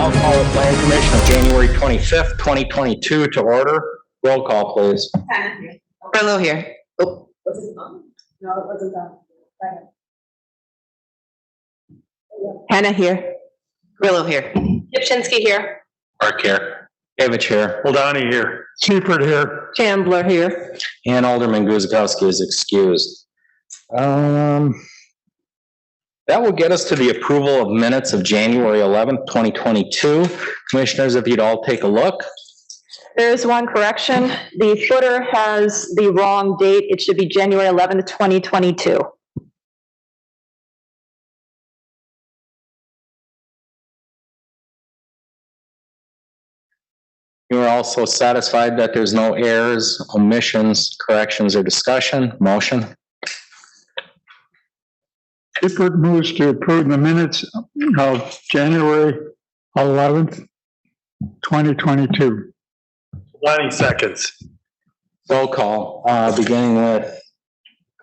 I'll call the Plan Commission of January 25th, 2022 to order. Roll call, please. Brillo here. Was it on? No, it wasn't on. Hannah here. Brillo here. Kipchinsky here. Mark here. David here. Oldani here. Seifert here. Chandler here. And Alderman Guzikowski is excused. That will get us to the approval of minutes of January 11th, 2022. Commissioners, if you'd all take a look. There is one correction. The footer has the wrong date. It should be January 11th, 2022. You are also satisfied that there's no errors, omissions, corrections, or discussion. Motion. Seifert moves to approve the minutes of January 11th, 2022. 20 seconds. Roll call, beginning with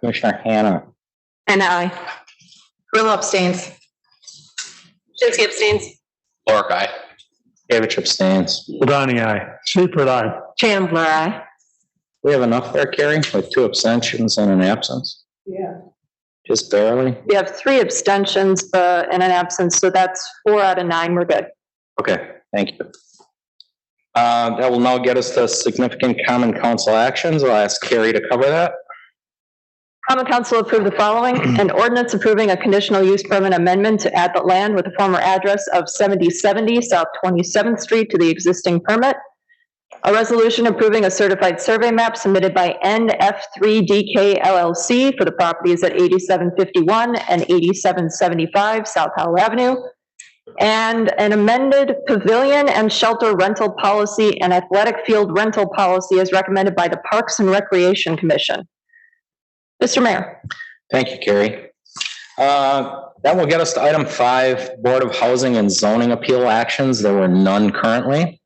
Commissioner Hannah. And I. Brillo abstains. Kipchinsky abstains. Clark, aye. David abstains. Oldani, aye. Seifert, aye. Chandler, I. We have enough there, Carrie, with 2 abstentions and an absence? Yeah. Just barely? We have 3 abstentions and an absence, so that's 4 out of 9. We're good. Okay, thank you. That will now get us to significant common council actions. I'll ask Carrie to cover that. Common Council approved the following: an ordinance approving a conditional use permit amendment to add the land with the former address of 7070 South 27th Street to the existing permit. A resolution approving a certified survey map submitted by NF3DK LLC for the properties at 8751 and 8775 South Howell Avenue. And an amended pavilion and shelter rental policy and athletic field rental policy as recommended by the Parks and Recreation Commission. Mr. Mayor. Thank you, Carrie. That will get us to item 5, Board of Housing and Zoning Appeal actions. There were none currently.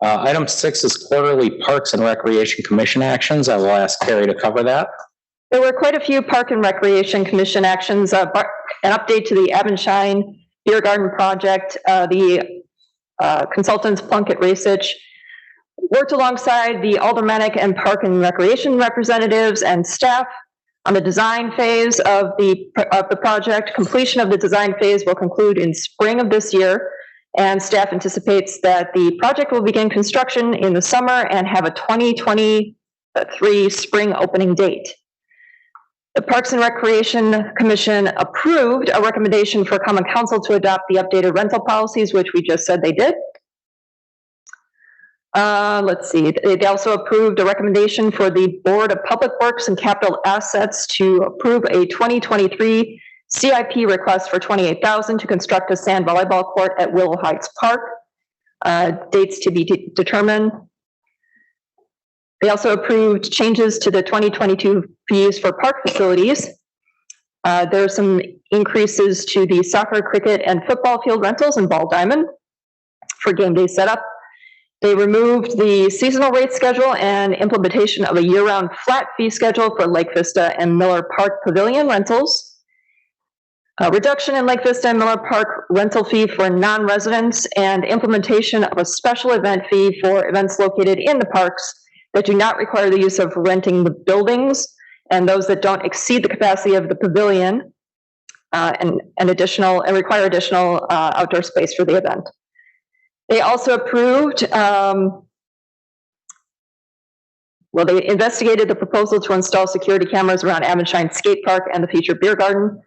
Item 6 is quarterly Parks and Recreation Commission actions. I will ask Carrie to cover that. There were quite a few Park and Recreation Commission actions. An update to the Avonshine Beer Garden project. The consultants, Plunkett Research, worked alongside the Aldermanic and Park and Recreation representatives and staff on the design phase of the project. Completion of the design phase will conclude in spring of this year, and staff anticipates that the project will begin construction in the summer and have a 2023 spring opening date. The Parks and Recreation Commission approved a recommendation for Common Council to adopt the updated rental policies, which we just said they did. Let's see. They also approved a recommendation for the Board of Public Works and Capital Assets to approve a 2023 CIP request for $28,000 to construct a sand volleyball court at Willow Heights Park. Dates to be determined. They also approved changes to the 2022 fees for park facilities. There are some increases to the soccer, cricket, and football field rentals and Ball Diamond for game day setup. They removed the seasonal rate schedule and implementation of a year-round flat fee schedule for Lake Vista and Miller Park Pavilion rentals. A reduction in Lake Vista and Miller Park rental fee for non-residents, and implementation of a special event fee for events located in the parks that do not require the use of renting the buildings, and those that don't exceed the capacity of the pavilion and require additional outdoor space for the event. They also approved, they investigated the proposal to install security cameras around Avonshine Skate Park and the future beer garden.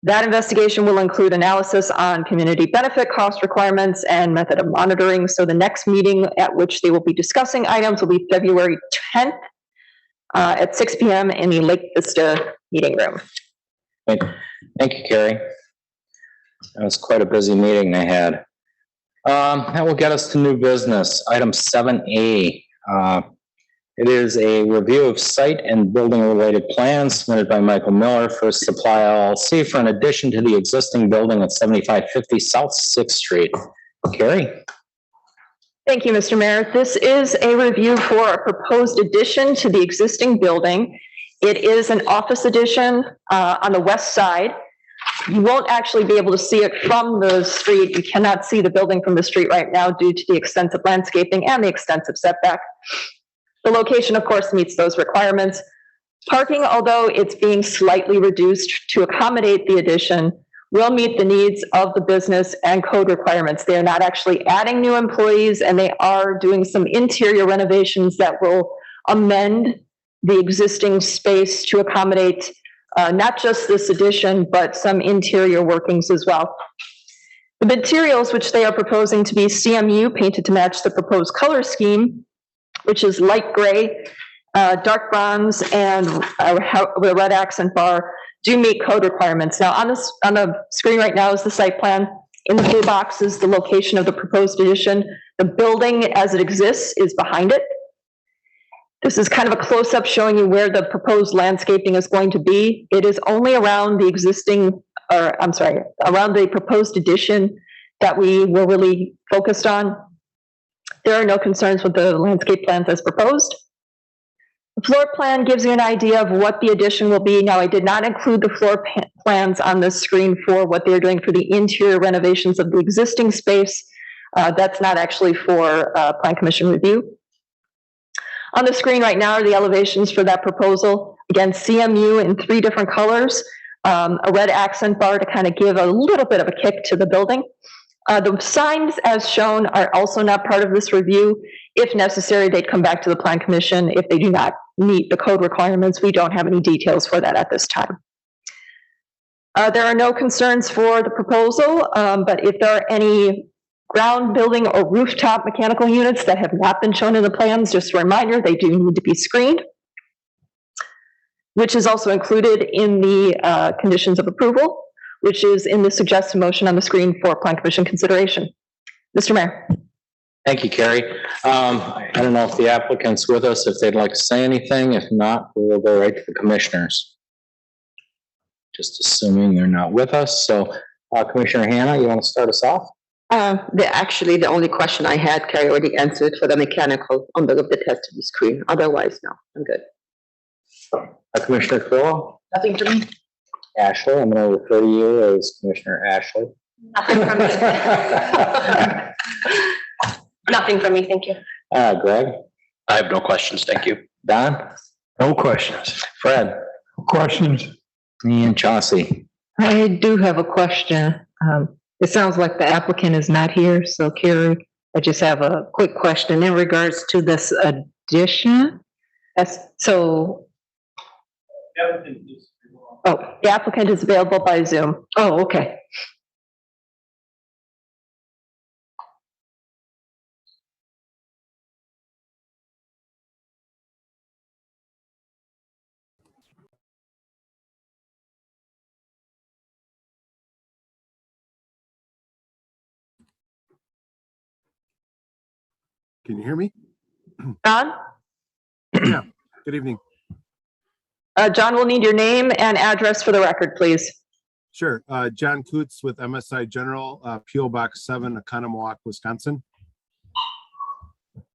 That investigation will include analysis on community benefit, cost requirements, and method of monitoring. So the next meeting at which they will be discussing items will be February 10th at 6 p.m. in the Lake Vista meeting room. Thank you, Carrie. That was quite a busy meeting they had. That will get us to new business. Item 7A. It is a review of site and building related plans submitted by Michael Miller for Supply LLC for an addition to the existing building at 7550 South 6th Street. Carrie? Thank you, Mr. Mayor. This is a review for a proposed addition to the existing building. It is an office addition on the west side. You won't actually be able to see it from the street. You cannot see the building from the street right now due to the extensive landscaping and the extensive setback. The location, of course, meets those requirements. Parking, although it's being slightly reduced to accommodate the addition, will meet the needs of the business and code requirements. They are not actually adding new employees, and they are doing some interior renovations that will amend the existing space to accommodate not just this addition, but some interior workings as well. The materials which they are proposing to be CMU, painted to match the proposed color scheme, which is light gray, dark bronze, and the red accent bar, do meet code requirements. Now, on the screen right now is the site plan. In the blue box is the location of the proposed addition. The building as it exists is behind it. This is kind of a close-up showing you where the proposed landscaping is going to be. It is only around the around the proposed addition that we were really focused on. There are no concerns with the landscape plans as proposed. The floor plan gives you an idea of what the addition will be. Now, I did not include the floor plans on this screen for what they're doing for the interior renovations of the existing space. That's not actually for Plan Commission review. On the screen right now are the elevations for that proposal. Again, CMU in 3 different colors, a red accent bar to kind of give a little bit of a kick to the building. The signs as shown are also not part of this review. If necessary, they'd come back to the Plan Commission if they do not meet the code requirements. We don't have any details for that at this time. There are no concerns for the proposal, but if there are any ground building or rooftop mechanical units that have not been shown in the plans, just a reminder, they do need to be screened, which is also included in the conditions of approval, which is in the suggested motion on the screen for Plan Commission consideration. Mr. Mayor. Thank you, Carrie. I don't know if the applicant's with us, if they'd like to say anything. If not, we'll go right to the commissioners. Just assuming they're not with us. So Commissioner Hanna, you want to start us off? Actually, the only question I had, Carrie already answered for the mechanical on the test of the screen. Otherwise, no, I'm good. Commissioner Crowell? Nothing for me. Ashley, I'm going to refer to you as Commissioner Ashley. Nothing from me. Nothing from me, thank you. Greg? I have no questions, thank you. Don? No questions. Fred? No questions. And Chauncey? I do have a question. It sounds like the applicant is not here, so Carrie, I just have a quick question in regards to this addition. So, Oh, the applicant is available by Zoom. oh, okay. Can you hear me? John? Yeah, good evening. John will need your name and address for the record, please. Sure. John Coots with MSI General, PO Box 7, Oconomowoc, Wisconsin.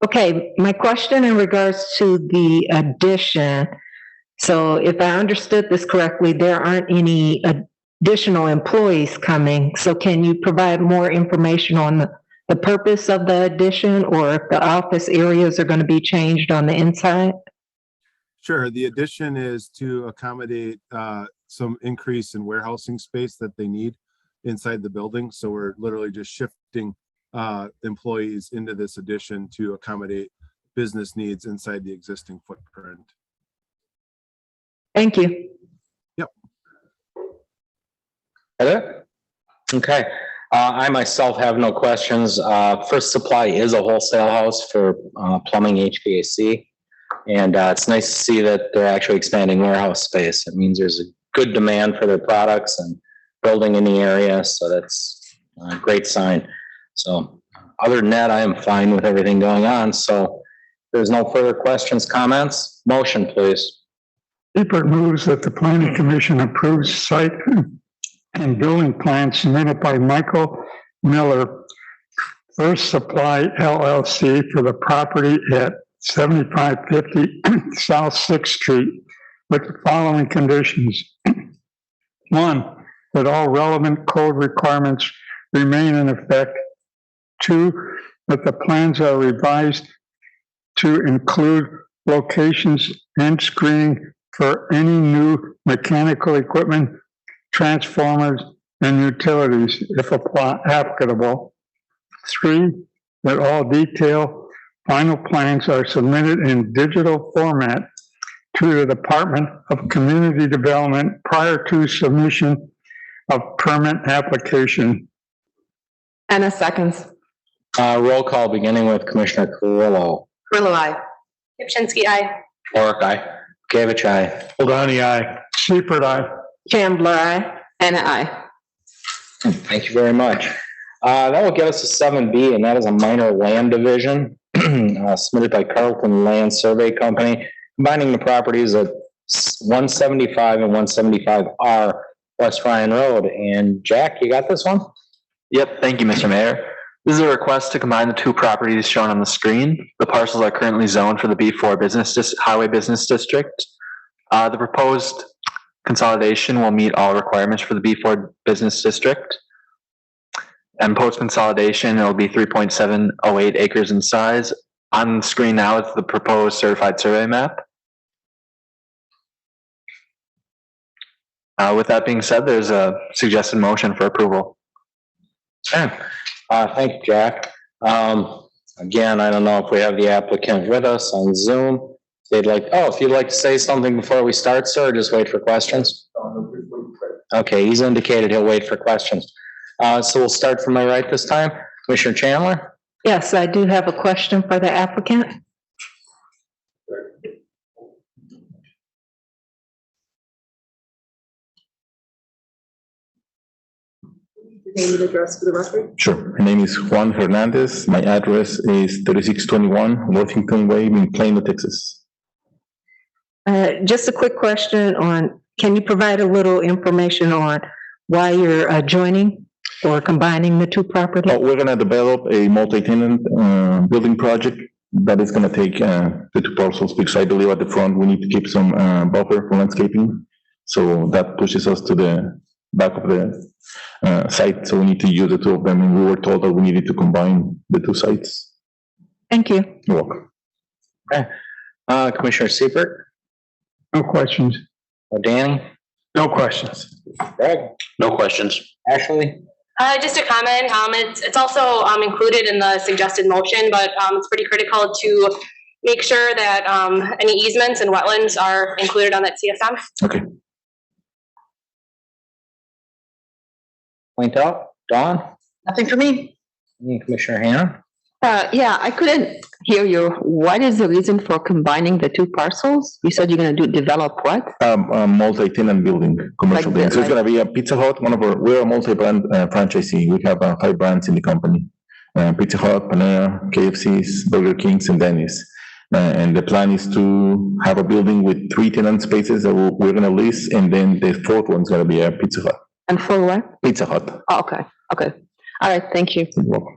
Okay, my question in regards to the addition. So if I understood this correctly, there aren't any additional employees coming. So can you provide more information on the purpose of the addition, or if the office areas are going to be changed on the inside? Sure. The addition is to accommodate some increase in warehousing space that they need inside the building. So we're literally just shifting employees into this addition to accommodate business needs inside the existing footprint. Thank you. Yep. Heather? Okay. I myself have no questions. First Supply is a wholesale house for plumbing, HVAC. And it's nice to see that they're actually expanding warehouse space. It means there's a good demand for their products and building in the area. So that's a great sign. So other than that, I am fine with everything going on. So if there's no further questions, comments, motion, please. Seifert moves that the planning commission approves site and building plans submitted by Michael Miller, First Supply LLC, for the property at 7550 South 6th Street with the following conditions. 1, that all relevant code requirements remain in effect. 2, that the plans are revised to include locations and screening for any new mechanical equipment, transformers, and utilities, if applicable. 3, that all detailed final plans are submitted in digital format to the Department of Community Development prior to submission of permit application. Anna seconds. Roll call beginning with Commissioner Carrillo. Carrillo, aye. Kipchinsky, aye. Lorick, aye. Gavich, aye. Hold aye. Seifert, aye. Chandler, aye. Anna, aye. Thank you very much. That will get us to 7B, and that is a minor land division submitted by Carlton Land Survey Company, combining the properties at 175 and 175R West Ryan Road. And Jack, you got this one? Yep, thank you, Mr. Mayor. This is a request to combine the two properties shown on the screen. The parcels are currently zoned for the B4 Highway Business District. The proposed consolidation will meet all requirements for the B4 Business District. And post-consolidation, it will be 3.708 acres in size. On the screen now is the proposed certified survey map. With that being said, there's a suggested motion for approval. Thank you, Jack. Again, I don't know if we have the applicant with us on Zoom. If you'd like to say something before we start, sir, just wait for questions. Okay, he's indicated he'll wait for questions. So we'll start from my right this time. Commissioner Chandler? Yes, I do have a question for the applicant. Name and address for the record. Sure. My name is Juan Hernandez. My address is 3621 Worthington Way in Plano, Texas. Just a quick question on, can you provide a little information on why you're joining or combining the two properties? We're going to develop a multi-tenant building project that is going to take the two parcels, because I believe at the front we need to keep some buffer for landscaping. So that pushes us to the back of the site. So we need to use the two of them, and we were told that we needed to combine the two sites. Thank you. You're welcome. Okay. Commissioner Seifert? No questions. Danny? No questions. Greg? No questions. Ashley? Just a comment, it's also included in the suggested motion, but it's pretty critical to make sure that any easements and wetlands are included on that CSM. Okay. Point out. Dawn? Nothing for me. Commissioner Hannah? Yeah, I couldn't hear you. What is the reason for combining the two parcels? You said you're gonna develop what? A multi-tenant building, commercial Like building. the- So it's going to be a Pizza Hut. We're a multi-brand franchisee. We have 5 brands in the company. Pizza Hut, Panera, KFC's, Burger King's, and Denny's. And the plan is to have a building with 3 tenant spaces that we're going to lease, and then the 4th one's going to be a Pizza Hut. And for what? Pizza Hut. Oh, okay, okay. All right, thank you. You're welcome.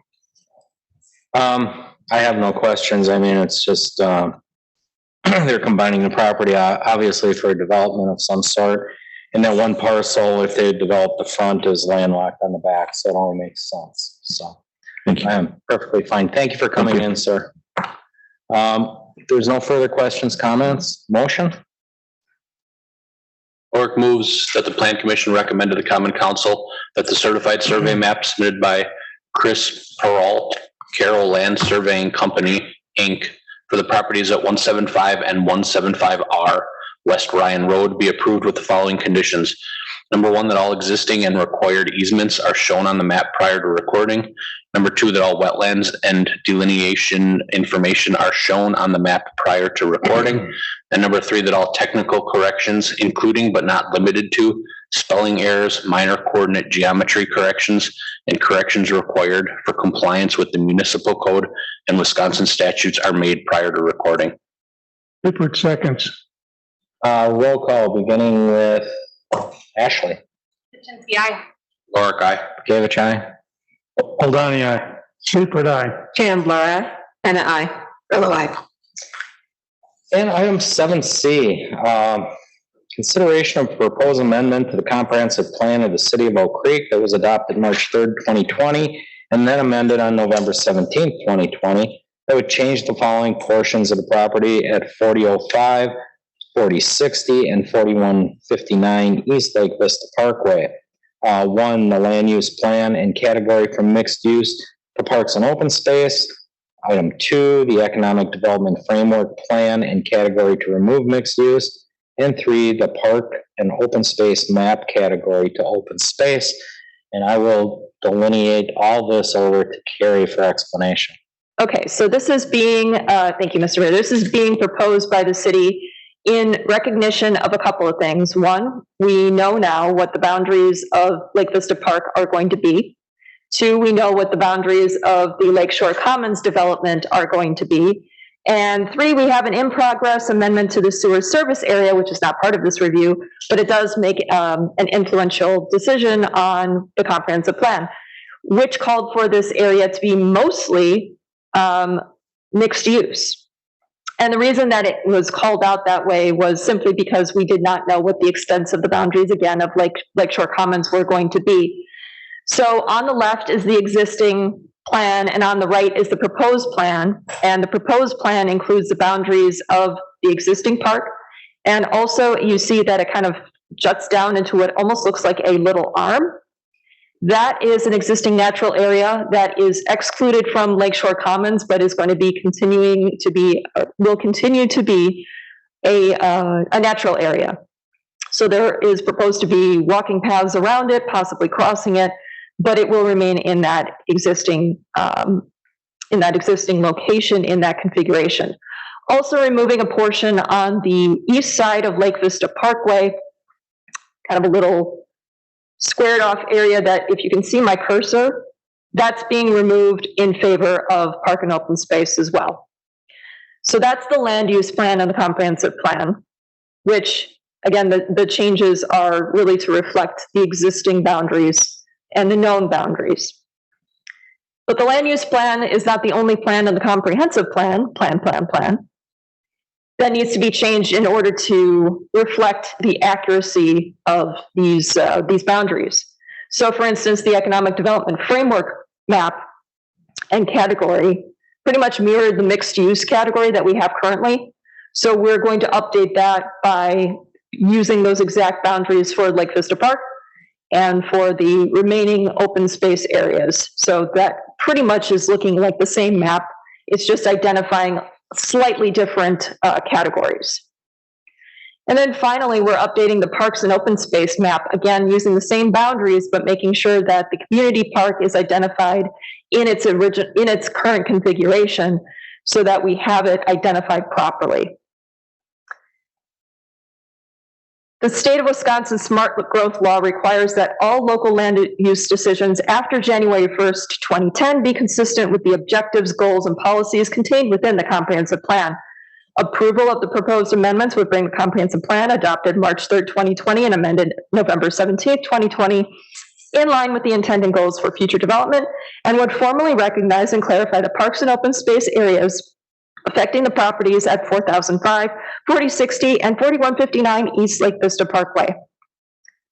I have no questions. I mean, it's just, they're combining the property, obviously for a development of some sort. And that one parcel, if they develop the front, is landlocked on the back, so it only makes sense. So Thank you. I am perfectly fine. Thank you for coming in, sir. If there's no further questions, comments, motion? Lorick moves that the Plan Commission recommend to the Common Council that the certified survey map submitted by Chris Peralt, Carroll Land Surveying Company, Inc., for the properties at 175 and 175R West Ryan Road be approved with the following conditions. Number 1, that all existing and required easements are shown on the map prior to recording. Number 2, that all wetlands and delineation information are shown on the map prior to recording. And number 3, that all technical corrections, including but not limited to spelling errors, minor coordinate geometry corrections, and corrections required for compliance with the municipal code and Wisconsin statutes are made prior to recording. Seifert seconds. Roll call beginning with Ashley. Kipchinsky, aye. Lorick, aye. Gavich, aye. Hold aye. Seifert, aye. Chandler, aye. Anna, aye. Carrillo, aye. And item 7C, Consideration of proposed amendment to the comprehensive plan of the city of Oak Creek that was adopted March 3rd, 2020, and then amended on November 17th, 2020, that would change the following portions of the property at 4005, 4060, and 4159 East Lake Vista Parkway. One, the land use plan and category from mixed use to parks and open space. Item 2, the economic development framework plan and category to remove mixed use. And 3, the park and open space map category to open space. And I will delineate all this over to Carrie for explanation. Okay, so this is being, thank you, Mr. Mayor. This is being proposed by the city in recognition of a couple of things. One, we know now what the boundaries of Lake Vista Park are going to be. 2, we know what the boundaries of the Lakeshore Commons development are going to be. And 3, we have an in-progress amendment to the sewer service area, which is not part of this review, but it does make an influential decision on the comprehensive plan, which called for this area to be mostly mixed use. And the reason that it was called out that way was simply because we did not know what the extents of the boundaries, again, of Lakeshore Commons were going to be. So on the left is the existing plan, and on the right is the proposed plan. And the proposed plan includes the boundaries of the existing park. And also you see that it kind of juts down into what almost looks like a little arm. That is an existing natural area that is excluded from Lakeshore Commons, but is going to be will continue to be a natural area. So there is proposed to be walking paths around it, possibly crossing it, but it will remain in that existing location, in that configuration. Also removing a portion on the east side of Lake Vista Parkway, kind of a little squared off area that, if you can see my cursor, that's being removed in favor of park and open space as well. So that's the land use plan and the comprehensive plan, which, again, the changes are really to reflect the existing boundaries and the known boundaries. But the land use plan is not the only plan in the comprehensive plan that needs to be changed in order to reflect the accuracy of these boundaries. So for instance, the economic development framework map and category pretty much mirrored the mixed use category that we have currently. So we're going to update that by using those exact boundaries for Lake Vista Park and for the remaining open space areas. So that pretty much is looking like the same map. It's just identifying slightly different categories. And then finally, we're updating the parks and open space map, again, using the same boundaries, but making sure that the community park is identified in its current configuration so that we have it identified properly. The state of Wisconsin Smart Growth Law requires that all local land use decisions after January 1st, 2010 be consistent with the objectives, goals, and policies contained within the comprehensive plan. Approval of the proposed amendments would bring the comprehensive plan adopted March 3rd, 2020 and amended November 17th, 2020 in line with the intent and goals for future development, and would formally recognize and clarify the parks and open space areas affecting the properties at 4005, 4060, and 4159 East Lake Vista Parkway.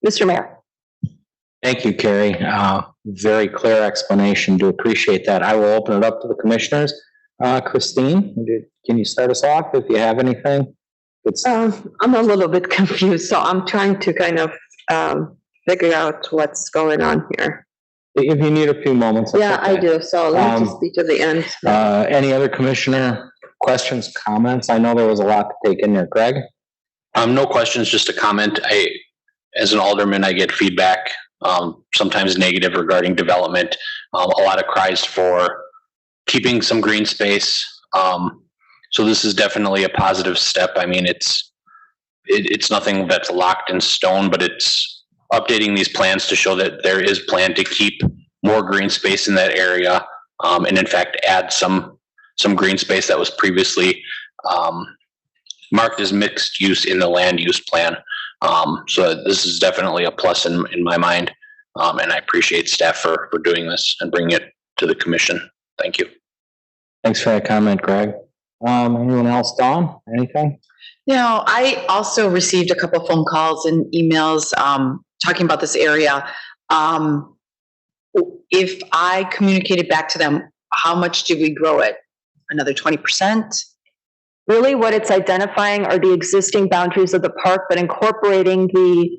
Mr. Mayor. Thank you, Carrie. Very clear explanation. Do appreciate that. I will open it up to the commissioners. Christine, can you start us off if you have anything? I'm a little bit confused, so I'm trying to kind of figure out what's going on here. If you need a few moments. Yeah, okay. I do. So let me just be to the end. Any other commissioner questions, comments? I know there was a lot to take in there. Greg? No questions, just a comment. As an alderman, I get feedback, sometimes negative regarding development. A lot of cries for keeping some green space. So this is definitely a positive step. I mean, it's nothing that's locked in stone, but it's updating these plans to show that there is plan to keep more green space in that area, and in fact add some green space that was previously marked as mixed use in the land use plan. So this is definitely a plus in my mind, and I appreciate staff for doing this and bringing it to the commission. Thank you. Thanks for that comment, Greg. Anyone else? Dawn, anything? Now, I also received a couple phone calls and emails talking about this area. If I communicated back to them, how much did we grow it? Another 20%? Really what it's identifying are the existing boundaries of the park, but incorporating the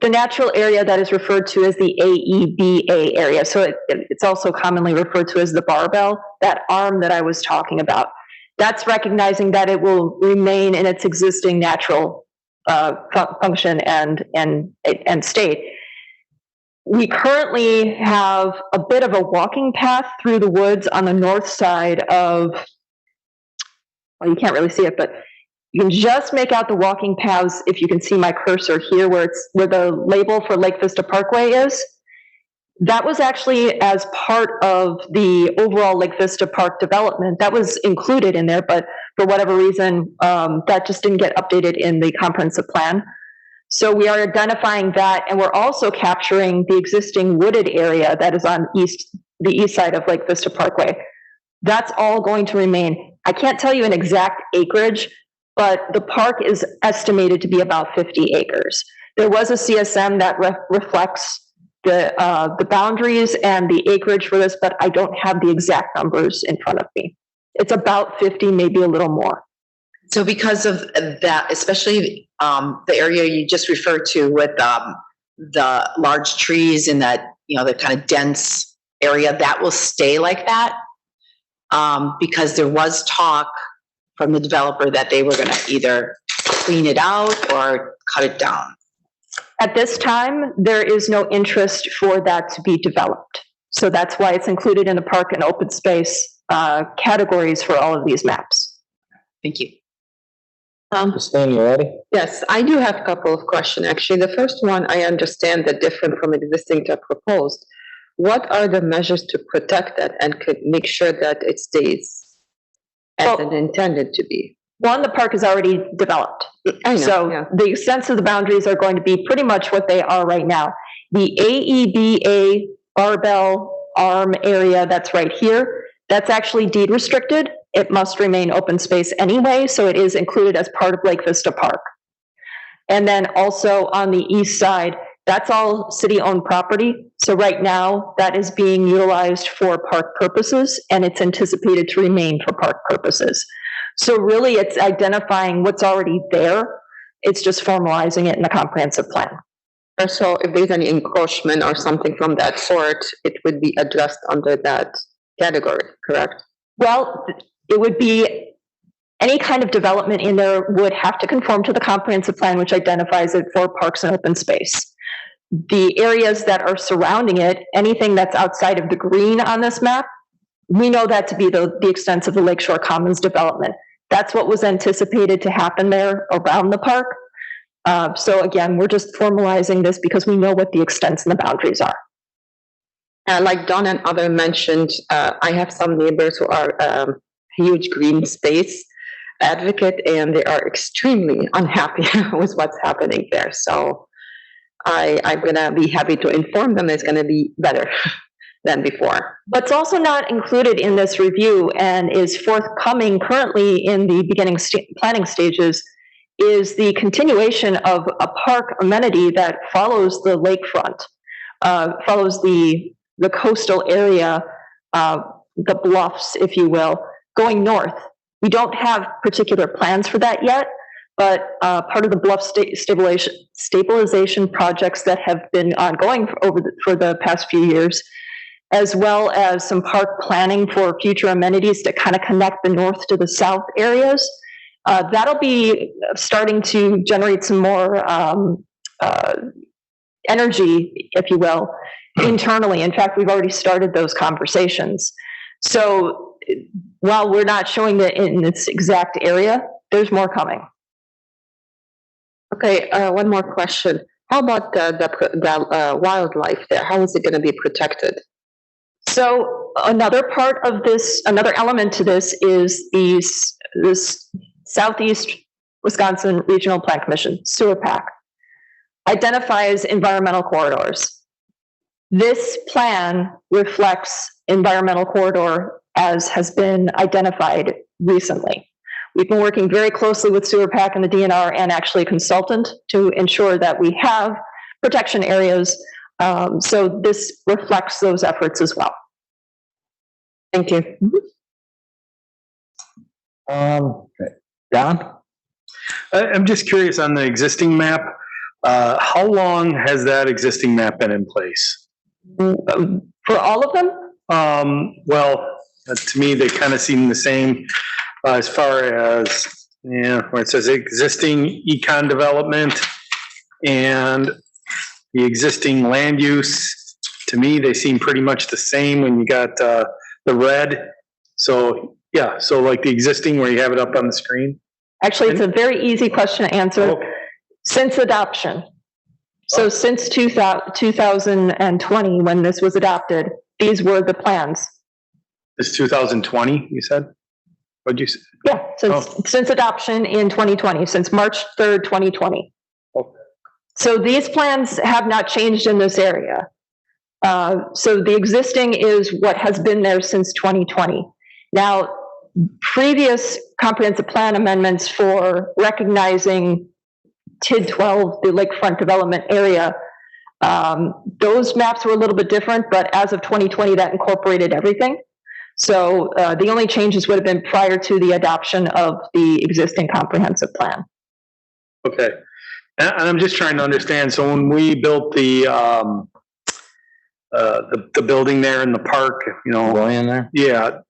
natural area that is referred to as the AEBA area. So it's also commonly referred to as the barbell, that arm that I was talking about. That's recognizing that it will remain in its existing natural function and state. We currently have a bit of a walking path through the woods on the north side of, well, you can't really see it, but you can just make out the walking paths if you can see my cursor here where the label for Lake Vista Parkway is. That was actually as part of the overall Lake Vista Park development. That was included in there, but for whatever reason, that just didn't get updated in the comprehensive plan. So we are identifying that, and we're also capturing the existing wooded area that is on the east side of Lake Vista Parkway. That's all going to remain. I can't tell you an exact acreage, but the park is estimated to be about 50 acres. There was a CSM that reflects the boundaries and the acreage for this, but I don't have the exact numbers in front of me. It's about 50, maybe a little more. So because of that, especially the area you just referred to with the large trees and that, the kind of dense area, that will stay like that? Because there was talk from the developer that they were going to either clean it out or cut it down. At this time, there is no interest for that to be developed. So that's why it's included in the park and open space categories for all of these maps. Thank you. Christine, you ready? Yes, I do have a couple of questions. Actually, the first one, I understand that different from existing to proposed. What are the measures to protect that and could make sure that it stays as it intended to be? One, the park is already developed. I know, So yeah. the extents of the boundaries are going to be pretty much what they are right now. The AEBA barbell arm area that's right here, that's actually deed restricted. It must remain open space anyway, so it is included as part of Lake Vista Park. And then also on the east side, that's all city-owned property. So right now, that is being utilized for park purposes, and it's anticipated to remain for park purposes. So really, it's identifying what's already there. It's just formalizing it in the comprehensive plan. So if there's any encroachment or something from that sort, it would be addressed under that category, correct? Well, it would be any kind of development in there would have to conform to the comprehensive plan, which identifies it for parks and open space. The areas that are surrounding it, anything that's outside of the green on this map, we know that to be the extent of the Lakeshore Commons development. That's what was anticipated to happen there around the park. So again, we're just formalizing this because we know what the extents and the boundaries are. Like Don and other mentioned, I have some neighbors who are huge green space advocate, and they are extremely unhappy with what's happening there. So I'm gonna be happy to inform them it's gonna be better than before. What's also not included in this review and is forthcoming currently in the beginning planning stages is the continuation of a park amenity that follows the lakefront, follows the coastal area, the bluffs, if you will, going north. We don't have particular plans for that yet, but part of the bluff stabilization projects that have been ongoing for the past few years, as well as some park planning for future amenities to kind of connect the north to the south areas. That'll be starting to generate some more energy, if you will, internally. In fact, we've already started those conversations. So while we're not showing it in its exact area, there's more coming. Okay, one more question. How about the wildlife there? How is it going to be protected? So another part of this, another element to this is this Southeast Wisconsin Regional Plan Commission, sewer PAC, identifies environmental corridors. This plan reflects environmental corridor as has been identified recently. We've been working very closely with Sewer Pack and the DNR and actually a consultant to ensure that we have protection areas. So this reflects those efforts as well. Thank you. Don? I'm just curious on the existing map, how long has that existing map been in place? For all of them? Well, to me, they kind of seem the same as far as, where it says existing econ development and the existing land use. To me, they seem pretty much the same when you got the red. So, yeah, so like the existing where you have it up on the screen. Actually, it's a very easy question to answer. Okay. Since adoption. So since 2020, when this was adopted, these were the plans. It's 2020, you said? What'd you say? Yeah, since adoption in 2020, since March 3rd, 2020. Okay. So these plans have not changed in this area. So the existing is what has been there since 2020. Now, previous comprehensive plan amendments for recognizing TID 12, the lakefront development area, those maps were a little bit different, but as of 2020, that incorporated everything. So the only changes would have been prior to the adoption of the existing comprehensive plan. Okay. And I'm just trying to understand. So when we built the building there in the park, Going in there? yeah.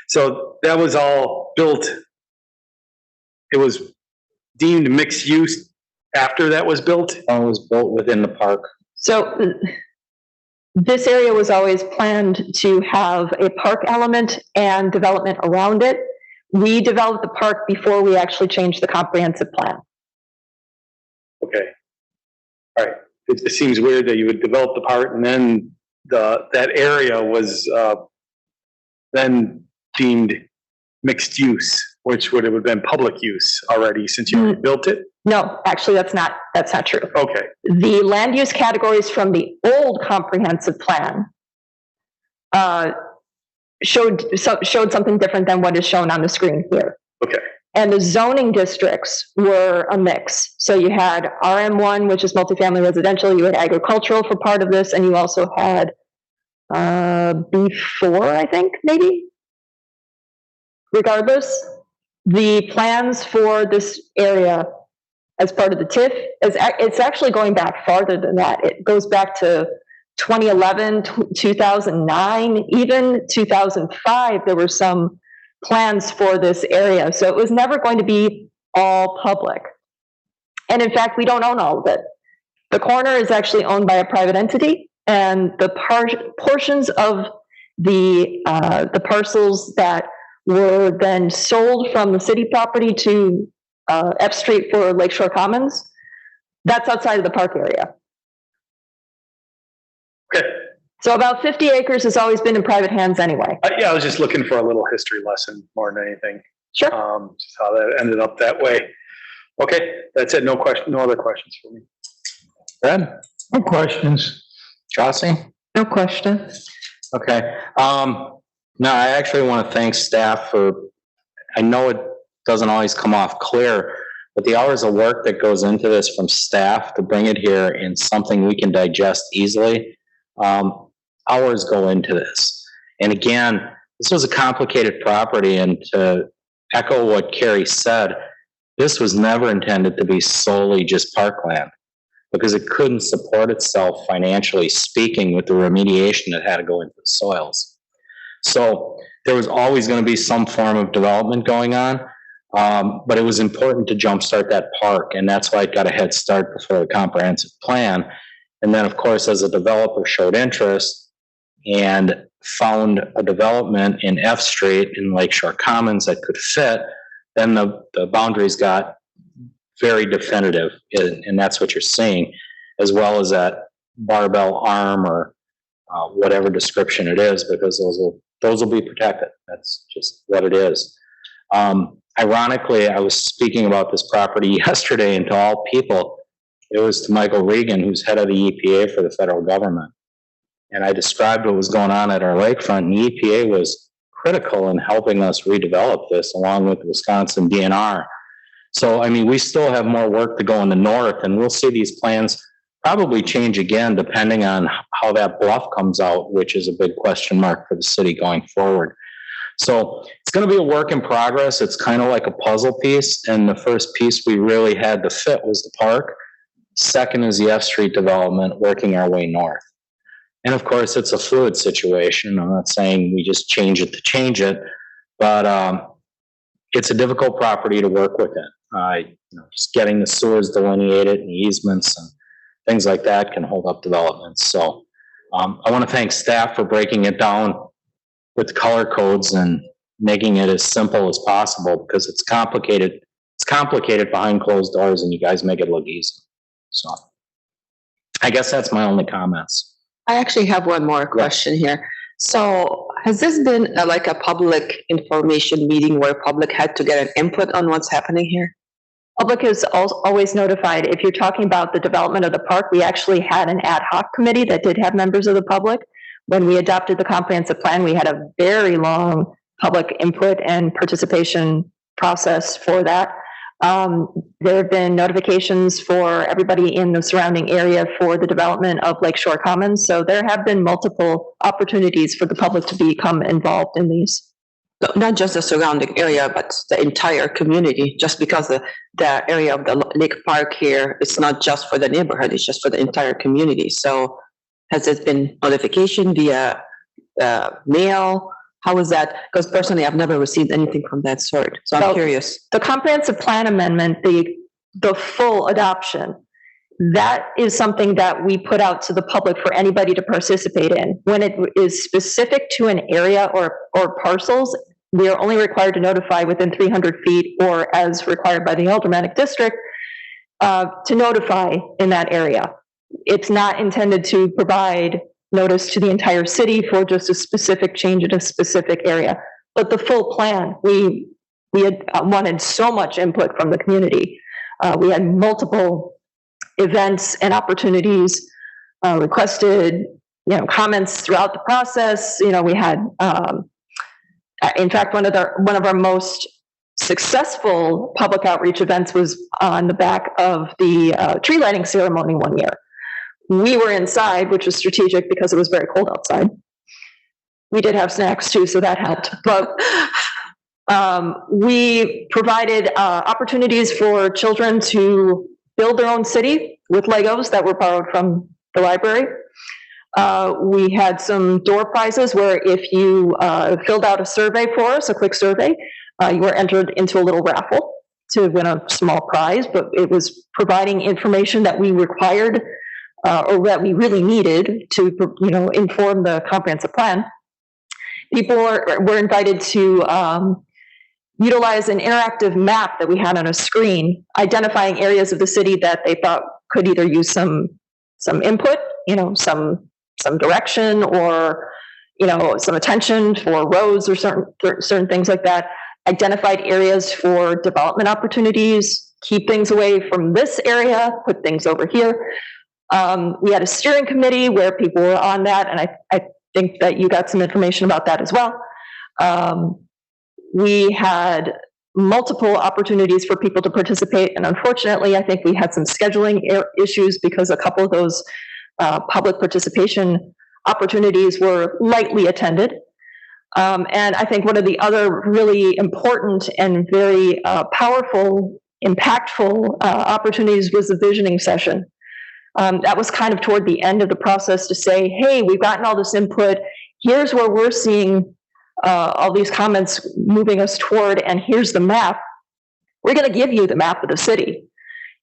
So that was all built. It was deemed mixed use after that was built? It was built within the park. So this area was always planned to have a park element and development around it. We developed the park before we actually changed the comprehensive plan. Okay. All right. It seems weird that you would develop the park and then that area was then deemed mixed use, which would have been public use already since you already built it? No, actually, that's not true. Okay. The land use categories from the old comprehensive plan showed something different than what is shown on the screen here. Okay. And the zoning districts were a mix. So you had RM1, which is multifamily residential, you had agricultural for part of this, and you also had B4, I think, maybe? Regardless, the plans for this area as part of the TIF, it's actually going back farther than that. It goes back to 2011, 2009, even 2005, there were some plans for this area. So it was never going to be all public. And in fact, we don't own all of it. The corner is actually owned by a private entity, and the portions of the parcels that were then sold from the city property to F Street for Lakeshore Commons, that's outside of the park area. Okay. So about 50 acres has always been in private hands anyway. Yeah, I was just looking for a little history lesson more than anything. Sure. Just how that ended up that way. Okay, that's it. No other questions for me. Brad? No questions. Chauncey? No question. Okay. No, I actually want to thank staff I know it doesn't always come off clear, but the hours of work that goes into this from staff to bring it here in something we can digest easily, hours go into this. And again, this was a complicated property, and to echo what Carrie said, this was never intended to be solely just parkland, because it couldn't support itself financially speaking with the remediation that had to go into the soils. So there was always going to be some form of development going on, but it was important to jumpstart that park, and that's why it got a head start before the comprehensive plan. And then, of course, as a developer showed interest and found a development in F Street in Lakeshore Commons that could fit, then the boundaries got very definitive, and that's what you're seeing, as well as that barbell arm or whatever description it is, because those will be protected. That's just what it is. Ironically, I was speaking about this property yesterday, and to all people, it was to Michael Regan, who's head of the EPA for the federal government. And I described what was going on at our lakefront, and the EPA was critical in helping us redevelop this along with Wisconsin DNR. So, I mean, we still have more work to go in the north, and we'll see these plans probably change again depending on how that bluff comes out, which is a big question mark for the city going forward. So it's going to be a work in progress. It's kind of like a puzzle piece, and the first piece we really had to fit was the park. Second is the F Street development, working our way north. And of course, it's a fluid situation. I'm not saying we just change it to change it, but it's a difficult property to work within. Just getting the sewers delineated and easements and things like that can hold up developments. So I want to thank staff for breaking it down with the color codes and making it as simple as possible, because it's complicated. It's complicated behind closed doors, and you guys make it look easy. So I guess that's my only comments. I actually have one more question here. So has this been like a public information meeting where public had to get an input on what's happening here? Public is always notified. If you're talking about the development of the park, we actually had an ad hoc committee that did have members of the public. When we adopted the comprehensive plan, we had a very long public input and participation process for that. There have been notifications for everybody in the surrounding area for the development of Lakeshore Commons. So there have been multiple opportunities for the public to become involved in these. So not just the surrounding area, but the entire community, just because the area of the Lake Park here, it's not just for the neighborhood, it's just for the entire community. So has it been notification via mail? How is that? Because personally, I've never received anything from that sort. So I'm curious. The comprehensive plan amendment, the full adoption, that is something that we put out to the public for anybody to participate in. When it is specific to an area or parcels, we are only required to notify within 300 feet or as required by the aldermanic district to notify in that area. It's not intended to provide notice to the entire city for just a specific change in a specific area. But the full plan, we had wanted so much input from the community. We had multiple events and opportunities, requested, comments throughout the process. We had, in fact, one of our most successful public outreach events was on the back of the tree lighting ceremony one year. We were inside, which was strategic because it was very cold outside. We did have snacks too, so that helped. But we provided opportunities for children to build their own city with Legos that were borrowed from the library. We had some door prizes where if you filled out a survey for us, a quick survey, you were entered into a little raffle to win a small prize, but it was providing information that we required or that we really needed to, inform the comprehensive plan. People were invited to utilize an interactive map that we had on a screen, identifying areas of the city that they thought could either use some input, some direction, or some attention for roads or certain things like that. Identified areas for development opportunities, keep things away from this area, put things over here. We had a steering committee where people were on that, and I think that you got some information about that as well. We had multiple opportunities for people to participate, and unfortunately, I think we had some scheduling issues because a couple of those public participation opportunities were lightly attended. And I think one of the other really important and very powerful, impactful opportunities was the visioning session. That was kind of toward the end of the process to say, hey, we've gotten all this input. Here's where we're seeing all these comments moving us toward, and here's the map. We're going to give you the map of the city.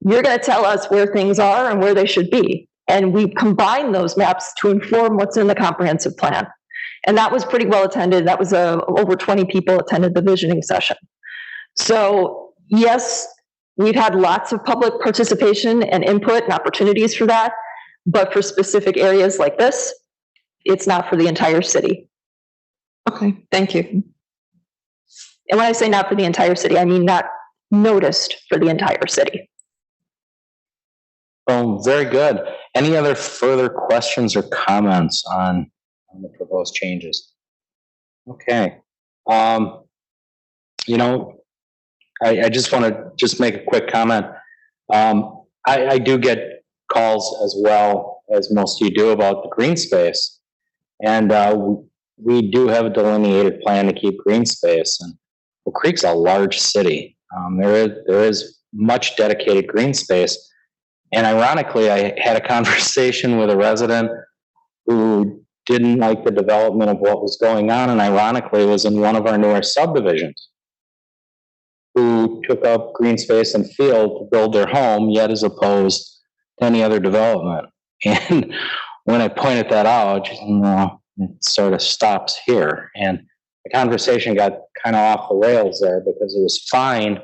You're going to tell us where things are and where they should be. And we combine those maps to inform what's in the comprehensive plan. And that was pretty well attended. That was over 20 people attended the visioning session. So yes, we've had lots of public participation and input and opportunities for that, but for specific areas like this, it's not for the entire city. Okay, thank you. And when I say not for the entire city, I mean not noticed for the entire city. Oh, very good. Any other further questions or comments on the proposed changes? Okay. You know, I just want to just make a quick comment. I do get calls as well as most of you do about the green space. And we do have a delineated plan to keep green space. And Oak Creek's a large city. There is much dedicated green space. And ironically, I had a conversation with a resident who didn't like the development of what was going on, and ironically was in one of our newer subdivisions, who took up green space and field to build their home, yet as opposed to any other development. And when I pointed that out, it sort of stops here. And the conversation got kind of off the rails there because it was fine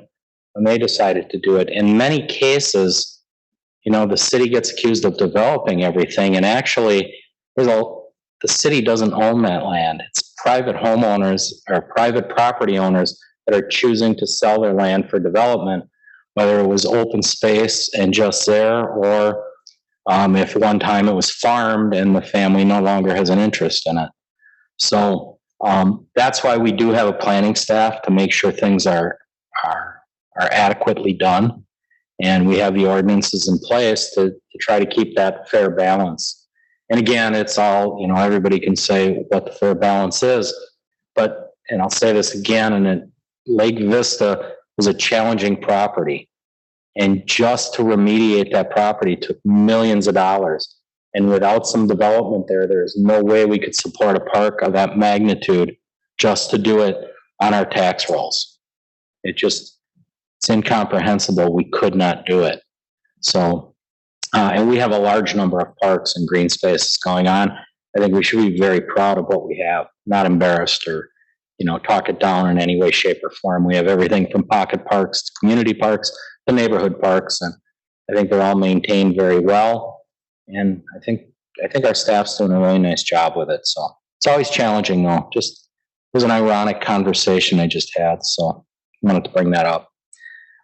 when they decided to do it. In many cases, the city gets accused of developing everything, and actually, the city doesn't own that land. It's private homeowners or private property owners that are choosing to sell their land for development, whether it was open space and just there, or if one time it was farmed and the family no longer has an interest in it. So that's why we do have a planning staff to make sure things are adequately done. And we have the ordinances in place to try to keep that fair balance. And again, it's all, everybody can say what the fair balance is, but, and I'll say this again, and Lake Vista was a challenging property. And just to remediate that property took millions of dollars. And without some development there's no way we could support a park of that magnitude just to do it on our tax rolls. It's incomprehensible. We could not do it. So, and we have a large number of parks and green spaces going on. I think we should be very proud of what we have, not embarrassed or, talk it down in any way, shape, or form. We have everything from pocket parks to community parks to neighborhood parks, and I think they're all maintained very well. And I think our staff's doing a really nice job with it. So it's always challenging, though. Just it was an ironic conversation I just had, so I wanted to bring that up.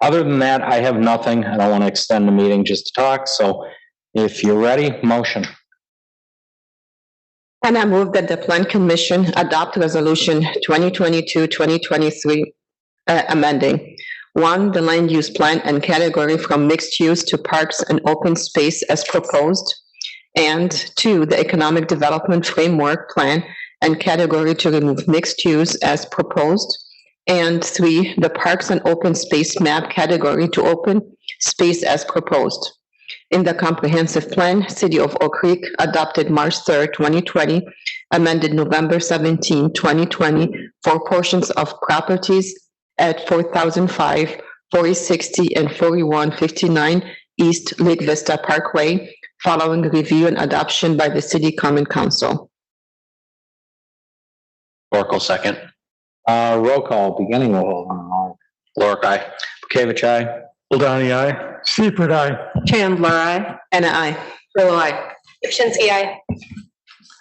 Other than that, I have nothing. I don't want to extend the meeting just to talk. So if you're ready, motion. And I move that the Plan Commission adopt Resolution 2022-2023 amending 1, the land use plan and category from mixed use to parks and open space as proposed, and 2, the economic development framework plan and category to remove mixed use as proposed, and 3, the parks and open space map category to open space as proposed. In the comprehensive plan, City of Oak Creek adopted March 3rd, 2020, amended November 17, 2020, for portions of properties at 4005, 4060, and 4159 East Lake Vista Parkway, following review and adoption by the City Common Council. Oracle second. Roll call, beginning with Lorick, aye. Bukavich, aye. Ladani, aye. Seifert, aye. Chandler, aye. And I. Willow, aye. Pipchinsky, aye.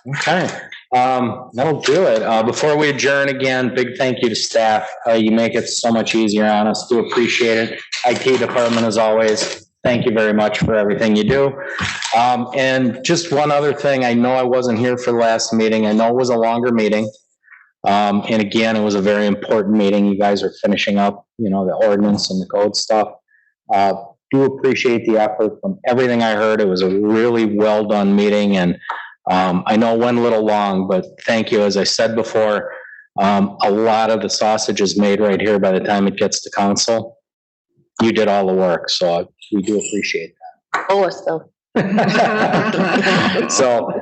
Okay, that'll do it. Before we adjourn again, big thank you to staff. You make it so much easier on us. Do appreciate it. IT department, as always, thank you very much for everything you do. And just one other thing, I know I wasn't here for the last meeting. I know it was a longer meeting. And again, it was a very important meeting. You guys are finishing up, the ordinance and the code stuff. Do appreciate the effort. From everything I heard, it was a really well done meeting, and I know it went a little long, but thank you. As I said before, a lot of the sausage is made right here by the time it gets to council. You did all the work, so we do appreciate that. Always though. So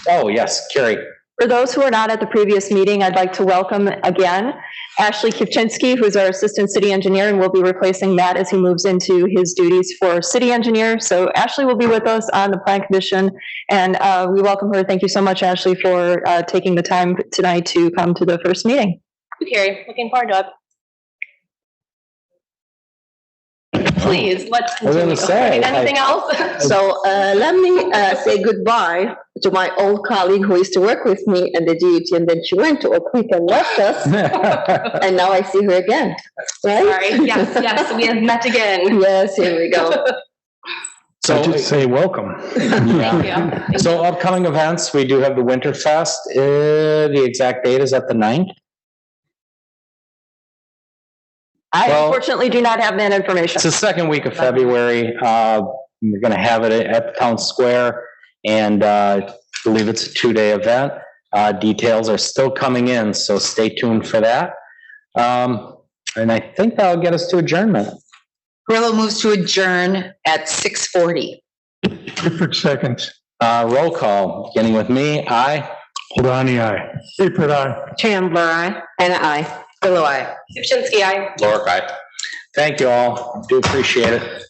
oh yes, Carrie. For those who are not at the previous meeting, I'd like to welcome again Ashley Kivchinsky, who's our Assistant City Engineer, and will be replacing Matt as he moves into his duties for City Engineer. So Ashley will be with us on the Plan Commission, and we welcome her. Thank you so much, Ashley, for taking the time tonight to come to the first meeting. Thank you, Carrie. Looking forward to it. Please, let's continue. Anything else? So let me say goodbye to my old colleague who used to work with me in the DOT, and then she went to Oak Creek and left us. And now I see her again, right? Sorry. Yes, we have met again. Yes, here we go. So I just say welcome. Thank you. So upcoming events, we do have the Winterfest. The exact date is at the 9th. I Well- unfortunately do not have that information. It's the second week of February. We're gonna have it at the town square, and I believe it's a 2-day event. Details are still coming in, so stay tuned for that. And I think that'll get us to adjournment. Grillo moves to adjourn at 6:40. Clifford seconds. Roll call, beginning with me. Aye. Plani, aye. Clifford, aye. Chandler, I. And I. Grillo, aye. Tuschinski, aye. Laura, aye. Thank you all. Do appreciate it.